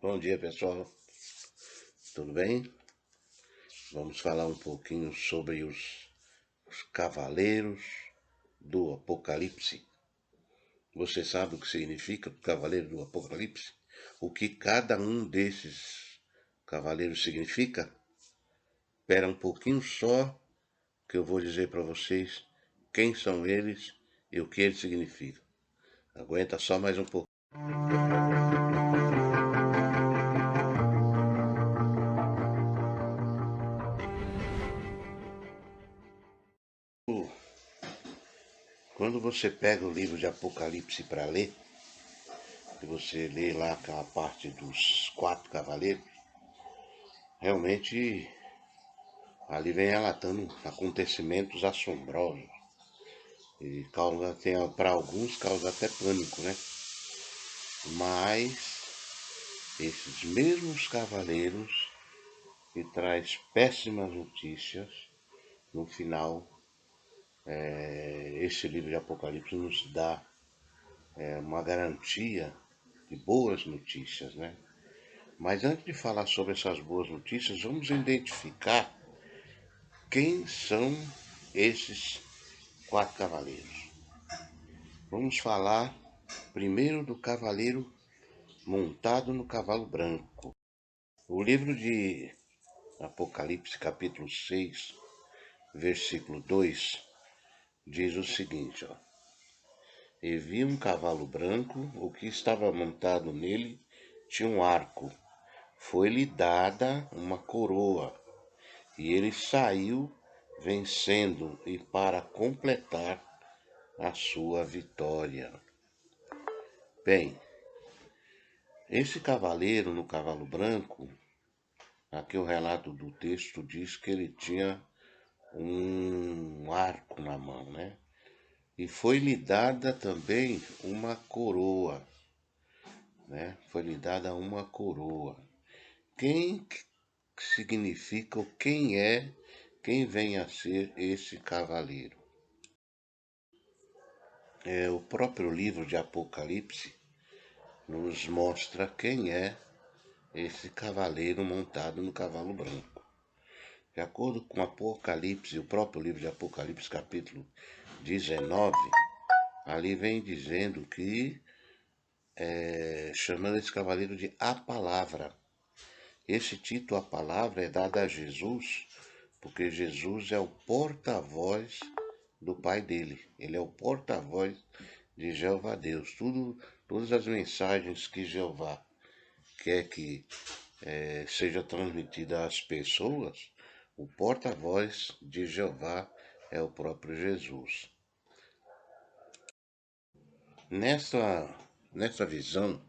Bom dia, pessoal. Tudo bem? Vamos falar um pouquinho sobre os cavaleiros do Apocalipse. Você sabe o que significa o cavaleiro do Apocalipse? O que cada um desses cavaleiros significa? Espera um pouquinho só que eu vou dizer para vocês quem são eles e o que eles significam. Aguenta só mais um pouco. Quando você pega o livro de Apocalipse para ler, e você lê lá aquela parte dos 4 cavaleiros, realmente ali vem relatando acontecimentos assombrosos. E causa, para alguns causa até pânico, né? Mas esses mesmos cavaleiros que traz péssimas notícias, no final, esse livro de Apocalipse nos dá uma garantia de boas notícias, né? Mas antes de falar sobre essas boas notícias, vamos identificar quem são esses 4 cavaleiros. Vamos falar primeiro do cavaleiro montado no cavalo branco. O livro de Apocalipse, capítulo 6, versículo 2, diz o seguinte, ó. E vi um cavalo branco, o que estava montado nele tinha um arco. Foi-lhe dada uma coroa, e ele saiu vencendo e para completar a sua vitória. Bem, esse cavaleiro no cavalo branco, aqui o relato do texto diz que ele tinha um arco na mão, né? E foi-lhe dada também uma coroa, né? Foi-lhe dada uma coroa. Quem significa ou quem vem a ser esse cavaleiro? O próprio livro de Apocalipse nos mostra quem é esse cavaleiro montado no cavalo branco. De acordo com Apocalipse, o próprio livro de Apocalipse, capítulo 19, ali vem dizendo que, chamando esse cavaleiro de A Palavra. Esse título, A Palavra, é dado a Jesus, porque Jesus é o porta-voz do Pai dele. Ele é o porta-voz de Jeová Deus. Todas as mensagens que Jeová quer que seja transmitida às pessoas, o porta-voz de Jeová é o próprio Jesus. Nessa visão,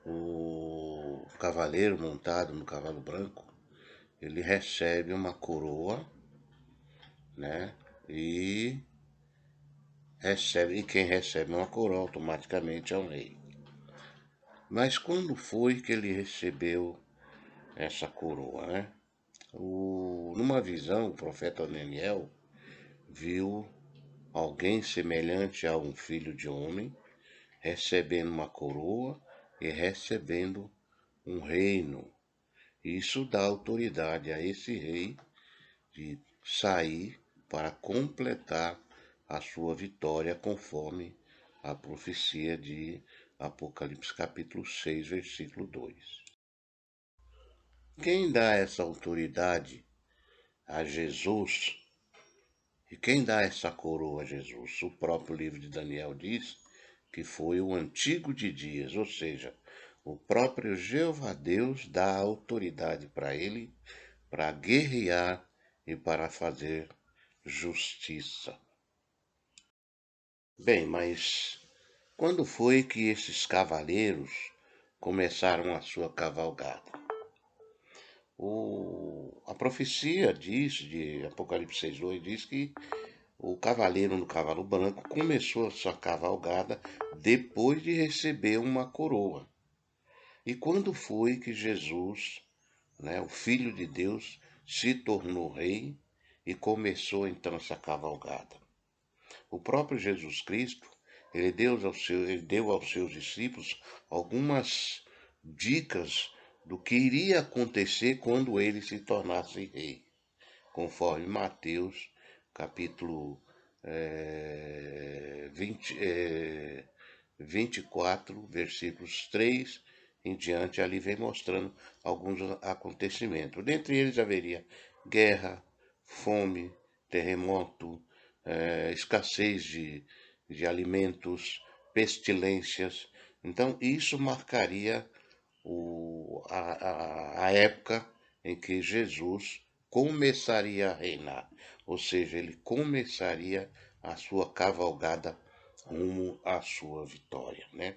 o cavaleiro montado no cavalo branco, ele recebe uma coroa, né? E quem recebe uma coroa automaticamente é o rei. Mas quando foi que ele recebeu essa coroa, né? Numa visão, o profeta Daniel viu alguém semelhante a um filho de homem recebendo uma coroa e recebendo um reino. Isso dá autoridade a esse rei de sair para completar a sua vitória conforme a profecia de Apocalipse capítulo 6, versículo 2. Quem dá essa autoridade a Jesus e quem dá essa coroa a Jesus? O próprio livro de Daniel diz que foi o Antigo de Dias, ou seja, o próprio Jeová Deus dá autoridade para ele para guerrear e para fazer justiça. Bem, mas quando foi que esses cavaleiros começaram a sua cavalgada? A profecia de Apocalipse 6:2 diz que o cavaleiro no cavalo branco começou a sua cavalgada depois de receber uma coroa. E quando foi que Jesus, né, o Filho de Deus, se tornou rei e começou então essa cavalgada? O próprio Jesus Cristo, ele deu aos seus discípulos algumas dicas do que iria acontecer quando ele se tornasse rei, conforme Mateus, capítulo 24, versículos 3 em diante, ali vem mostrando alguns acontecimentos. Dentre eles haveria guerra, fome, terremoto, escassez de alimentos, pestilências. Então, isso marcaria a época em que Jesus começaria a reinar, ou seja, ele começaria a sua cavalgada rumo à sua vitória, né?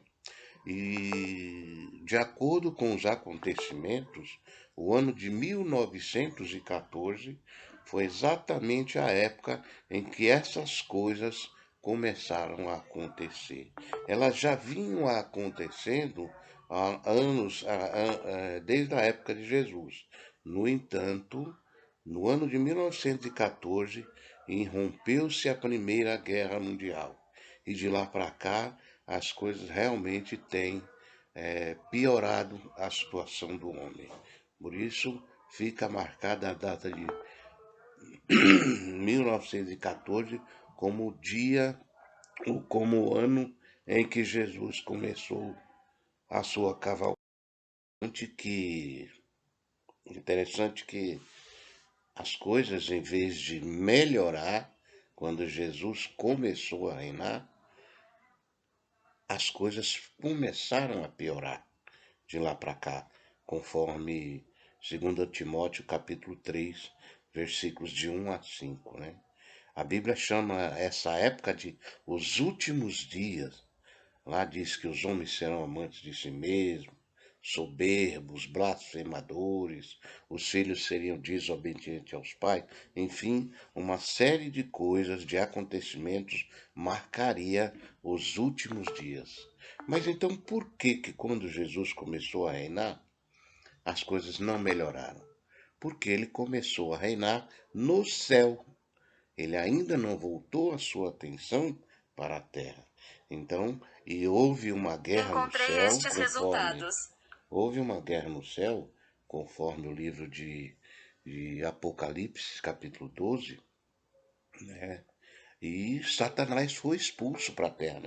E de acordo com os acontecimentos, o ano de 1914 foi exatamente a época em que essas coisas começaram a acontecer. Elas já vinham acontecendo há anos, desde a época de Jesus. No entanto, no ano de 1914, irrompeu-se a Primeira Guerra Mundial. E de lá para cá, as coisas realmente têm piorado a situação do homem. Por isso, fica marcada a data de 1914 como o dia, ou como o ano em que Jesus começou a sua cavalgada. Que interessante que as coisas, em vez de melhorar, quando Jesus começou a reinar, as coisas começaram a piorar de lá para cá, conforme 2 Timóteo capítulo 3, versículos de 1 a 5, né? A Bíblia chama essa época de os últimos dias. Lá diz que os homens serão amantes de si mesmos, soberbos, blasfemadores, os filhos seriam desobedientes aos pais, enfim, uma série de coisas, de acontecimentos marcaria os últimos dias. Mas então por que quando Jesus começou a reinar, as coisas não melhoraram? Porque ele começou a reinar no céu. Ele ainda não voltou a sua atenção para a terra. Então, e houve uma guerra no céu, houve uma guerra no céu, conforme o livro de Apocalipse, capítulo 12, né? E Satanás foi expulso para a terra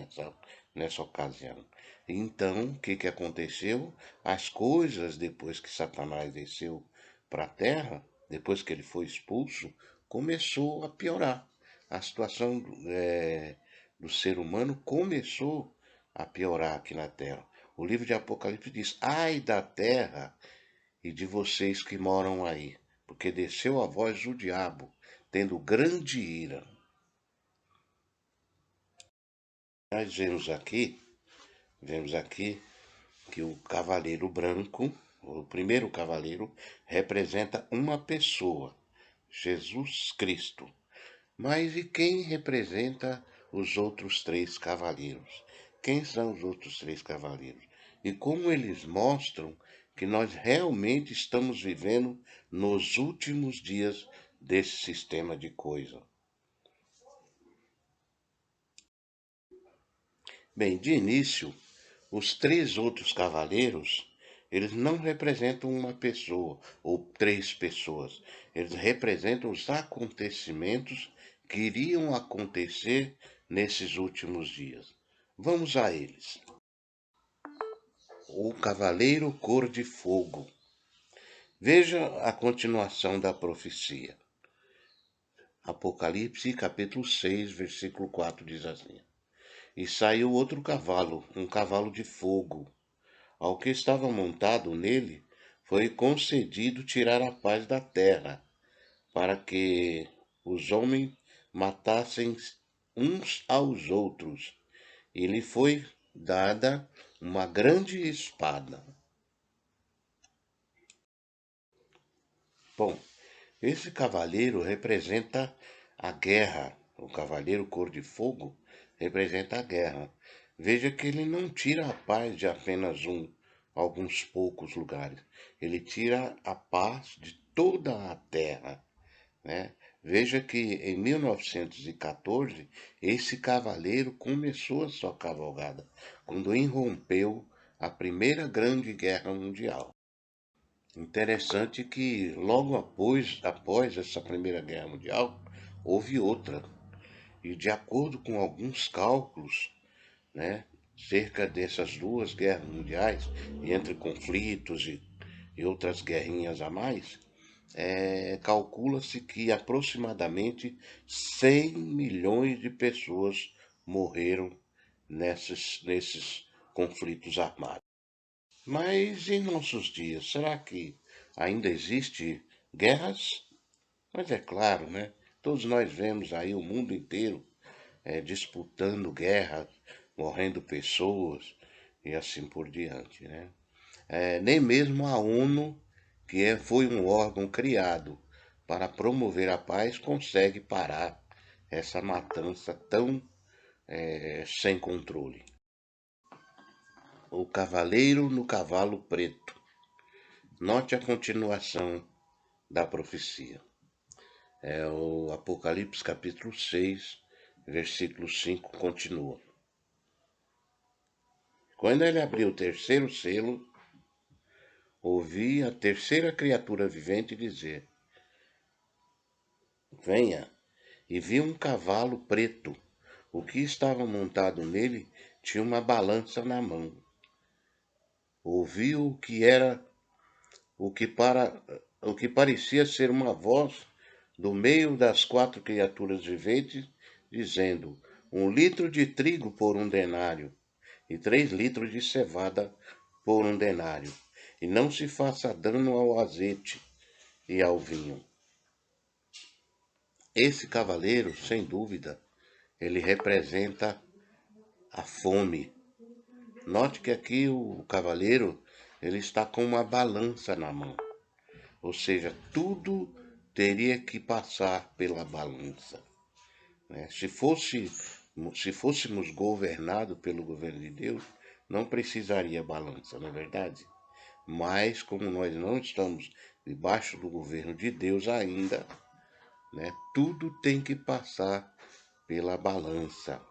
nessa ocasião. Então, o que aconteceu? As coisas, depois que Satanás desceu para a terra, depois que ele foi expulso, começou a piorar. A situação do ser humano começou a piorar aqui na terra. O livro de Apocalipse diz: ai da terra e de vocês que moram aí, porque desceu a voz do diabo, tendo grande ira. Nós vemos aqui que o cavaleiro branco, o primeiro cavaleiro, representa uma pessoa, Jesus Cristo. Mas e quem representa os outros três cavaleiros? Quem são os outros três cavaleiros? E como eles mostram que nós realmente estamos vivendo nos últimos dias desse sistema de coisa. Bem, de início, os três outros cavaleiros, eles não representam uma pessoa ou três pessoas. Eles representam os acontecimentos que iriam acontecer nesses últimos dias. Vamos a eles. O cavaleiro cor de fogo. Veja a continuação da profecia. Apocalipse, capítulo 6, versículo 4 diz assim: E saiu outro cavalo, um cavalo de fogo. Ao que estava montado nele, foi concedido tirar a paz da terra, para que os homens matassem uns aos outros. E lhe foi dada uma grande espada. Bom, esse cavaleiro representa a guerra. O cavaleiro cor de fogo representa a guerra. Veja que ele não tira a paz de apenas alguns poucos lugares. Ele tira a paz de toda a terra, né? Veja que em 1914 esse cavaleiro começou a sua cavalgada, quando irrompeu a Primeira Grande Guerra Mundial. Interessante que logo após essa Primeira Guerra Mundial, houve outra. E de acordo com alguns cálculos, né, cerca dessas duas guerras mundiais, entre conflitos e outras guerrinhas a mais, calcula-se que aproximadamente 100 milhões de pessoas morreram nesses conflitos armados. Mas em nossos dias, será que ainda existe guerras? Mas é claro, né? Todos nós vemos aí o mundo inteiro disputando guerras, morrendo pessoas e assim por diante, né? Nem mesmo a ONU, que foi um órgão criado para promover a paz, consegue parar essa matança tão sem controle. O cavaleiro no cavalo preto. Note a continuação da profecia. É o Apocalipse capítulo 6, versículo 5, continua. Quando ele abriu o terceiro selo, ouvi a terceira criatura vivente dizer: Venha, e vi um cavalo preto. O que estava montado nele tinha uma balança na mão. Ouvi o que parecia ser uma voz do meio das quatro criaturas viventes, dizendo: 1 litro de trigo por 1 denário, e 3 litros de cevada por 1 denário, e não se faça dano ao azeite e ao vinho. Esse cavaleiro, sem dúvida, ele representa a fome. Note que aqui o cavaleiro, ele está com uma balança na mão. Ou seja, tudo teria que passar pela balança, né? Se fôssemos governados pelo governo de Deus, não precisaria balança, não é verdade? Mas como nós não estamos debaixo do governo de Deus ainda, né, tudo tem que passar pela balança.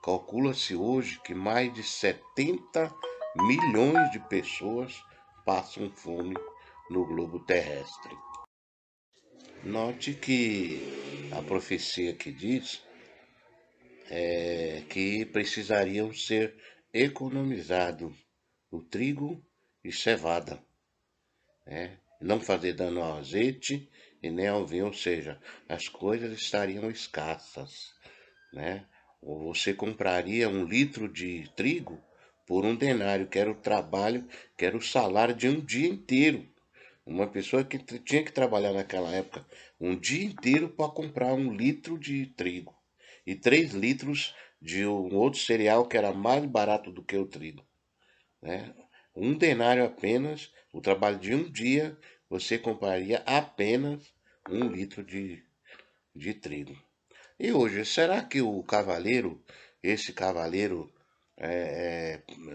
Calcula-se hoje que mais de 70 milhões de pessoas passam fome no globo terrestre. Note que a profecia que diz que precisariam ser economizados o trigo e cevada, né? Não fazer dano ao azeite e nem ao vinho, ou seja, as coisas estariam escassas, né? Ou você compraria 1 litro de trigo por 1 denário, que era o trabalho, que era o salário de um dia inteiro. Uma pessoa que tinha que trabalhar naquela época um dia inteiro para comprar 1 litro de trigo e 3 litros de um outro cereal que era mais barato do que o trigo, né? 1 denário apenas, o trabalho de um dia, você compraria apenas 1 litro de trigo. E hoje, será que esse cavaleiro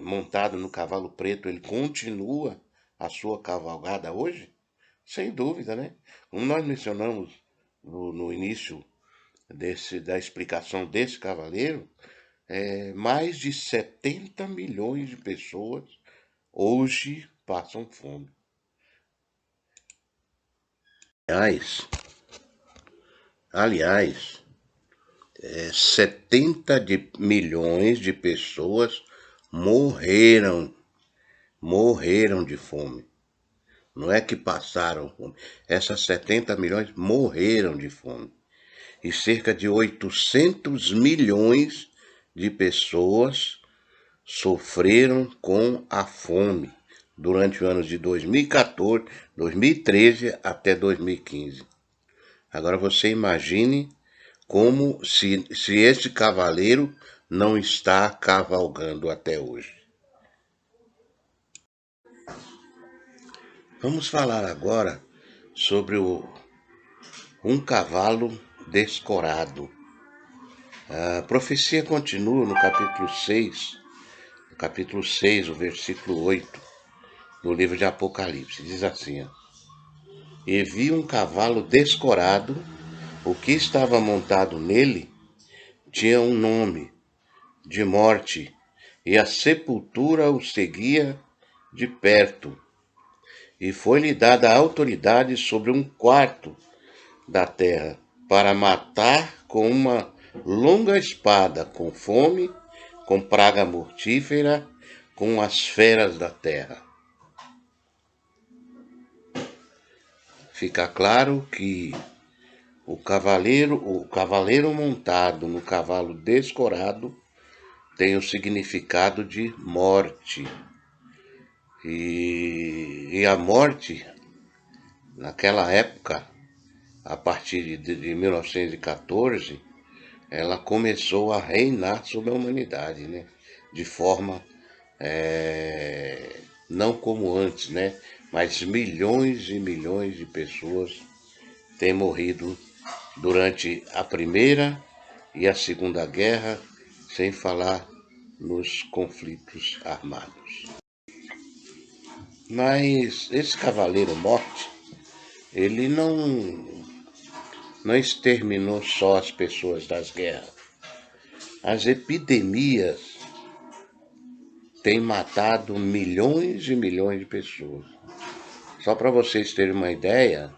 montado no cavalo preto, ele continua a sua cavalgada hoje? Sem dúvida, né? Como nós mencionamos no início da explicação desse cavaleiro, mais de 70 milhões de pessoas hoje passam fome. Aliás, 70 milhões de pessoas morreram de fome. Não é que passaram fome. Essas 70 milhões morreram de fome. E cerca de 800 milhões de pessoas sofreram com a fome durante os anos de 2014, 2013 até 2015. Agora você imagine como se esse cavaleiro não está cavalgando até hoje. Vamos falar agora sobre um cavalo descorado. A profecia continua no capítulo 6, o versículo 8, no livro de Apocalipse. Diz assim: E vi um cavalo descorado, o que estava montado nele tinha um nome de morte, e a sepultura o seguia de perto, e foi-lhe dada autoridade sobre um quarto da terra, para matar com uma longa espada, com fome, com praga mortífera, com as feras da terra. Fica claro que o cavaleiro montado no cavalo descorado tem o significado de morte. E a morte, naquela época, a partir de 1914, ela começou a reinar sobre a humanidade, né? De forma, não como antes, né? Mas milhões e milhões de pessoas têm morrido durante a Primeira e a Segunda Guerra, sem falar nos conflitos armados. Mas esse Cavaleiro Morte, ele não exterminou só as pessoas das guerras. As epidemias têm matado milhões e milhões de pessoas. Só para vocês terem uma ideia,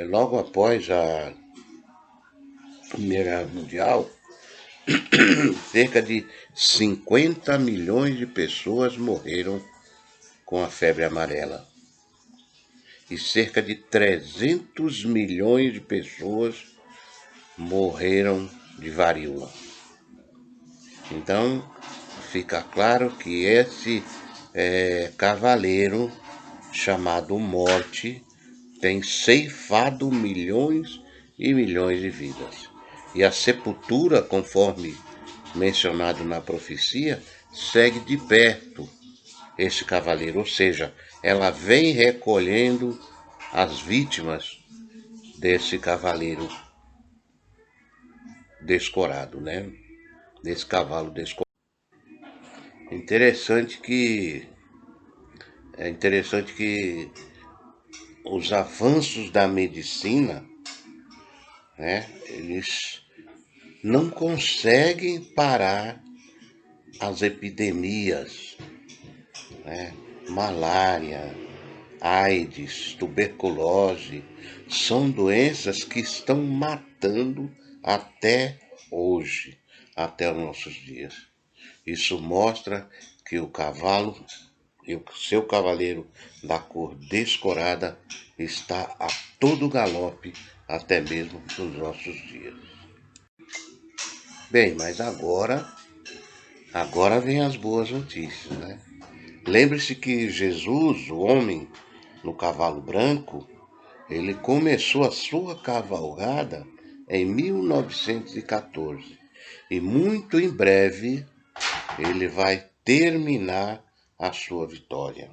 logo após a Primeira Guerra Mundial, cerca de 50 milhões de pessoas morreram com a febre amarela. E cerca de 300 milhões de pessoas morreram de varíola. Então, fica claro que esse cavaleiro chamado Morte tem ceifado milhões e milhões de vidas. E a sepultura, conforme mencionado na profecia, segue de perto esse cavaleiro, ou seja, ela vem recolhendo as vítimas desse cavaleiro descorado, né? Desse cavalo descorado. É interessante que os avanços da medicina, né, eles não conseguem parar as epidemias, né? Malária, AIDS, tuberculose, são doenças que estão matando até hoje, até os nossos dias. Isso mostra que o cavalo e o seu cavaleiro da cor descorada está a todo galope, até mesmo nos nossos dias. Bem, mas agora vem as boas notícias, né? Lembre-se que Jesus, o homem no cavalo branco, ele começou a sua cavalgada em 1914 e muito em breve ele vai terminar a sua vitória.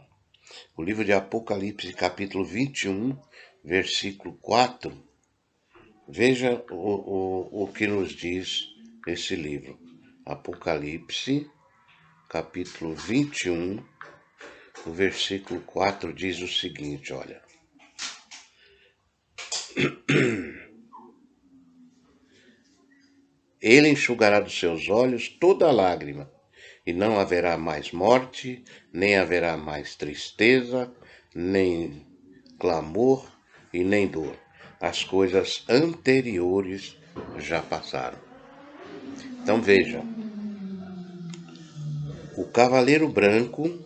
O livro de Apocalipse, capítulo 21, versículo 4, veja o que nos diz esse livro. Apocalipse, capítulo 21, o versículo 4 diz o seguinte, olha. Ele enxugará dos seus olhos toda lágrima, e não haverá mais morte, nem haverá mais tristeza, nem clamor e nem dor. As coisas anteriores já passaram. Então veja, o cavaleiro branco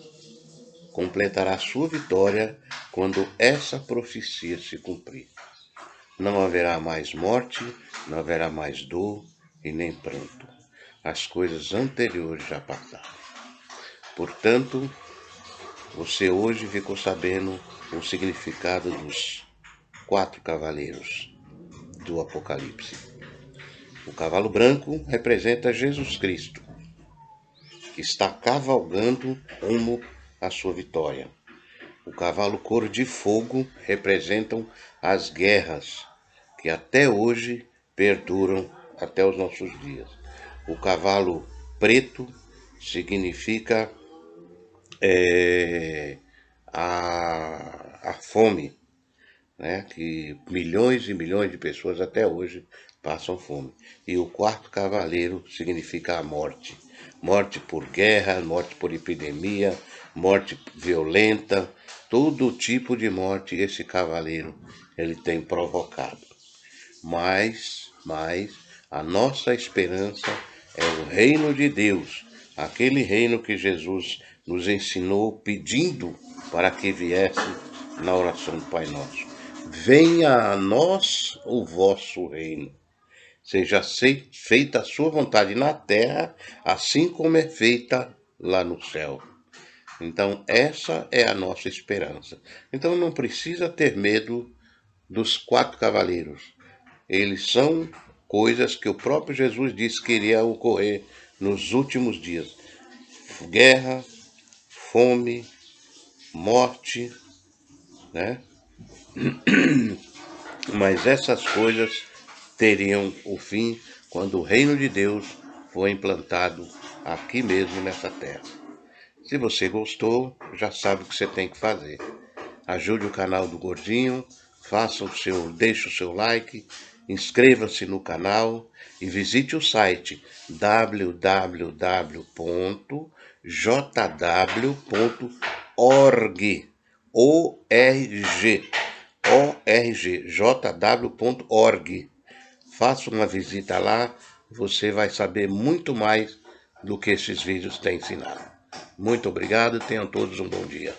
completará sua vitória quando essa profecia se cumprir. Não haverá mais morte, não haverá mais dor e nem pranto. As coisas anteriores já passaram. Portanto, você hoje ficou sabendo o significado dos 4 cavaleiros do Apocalipse. O cavalo branco representa Jesus Cristo, que está cavalgando rumo à sua vitória. O cavalo cor de fogo representam as guerras que até hoje perduram até os nossos dias. O cavalo preto significa a fome, né? Que milhões e milhões de pessoas até hoje passam fome. E o 4º cavaleiro significa a morte. morte por guerra, morte por epidemia, morte violenta, todo tipo de morte esse cavaleiro ele tem provocado. Mas a nossa esperança é o reino de Deus, aquele reino que Jesus nos ensinou pedindo para que viesse na oração do Pai Nosso. Venha a nós o vosso reino. Seja feita a sua vontade na terra, assim como é feita lá no céu. Então, essa é a nossa esperança. Então, não precisa ter medo dos 4 cavaleiros. Eles são coisas que o próprio Jesus disse que iria ocorrer nos últimos dias. Guerra, fome, morte, né? Mas essas coisas teriam o fim quando o reino de Deus for implantado aqui mesmo nessa terra. Se você gostou, já sabe o que você tem que fazer. Ajude o canal do Gordinho, deixe o seu like, inscreva-se no canal e visite o site www.jw.org, jw.org. Faça uma visita lá, você vai saber muito mais do que esses vídeos têm ensinado. Muito obrigado, tenham todos um bom dia.